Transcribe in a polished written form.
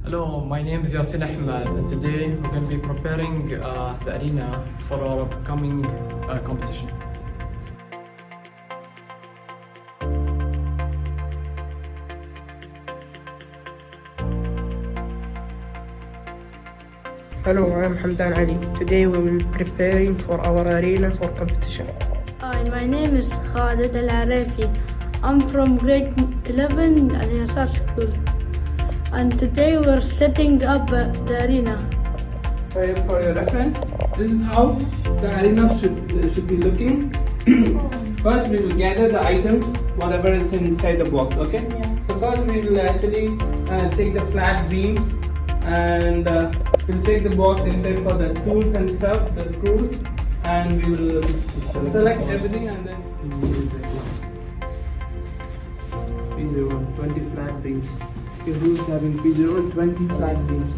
Hello, my name is Yasin Ahmed, and today we're going to be preparing the arena for our upcoming competition. Hello, I'm Hamdan Ali. Today we will be preparing for our arena for competition. Hi, my name is Khalid Al-Arafi. I'm from grade 11 alyasatprivateschool. And today we're setting up the arena. For your reference, this is how the arena should be looking. First, we will gather the items, whatever is inside the box. Okay. Yeah. So first, we will actually take the flat beams and we'll take the box inside for the tools and stuff, the screws, and we will select everything and then. P01 20 flat beams. Who's having P01 20 flat beams?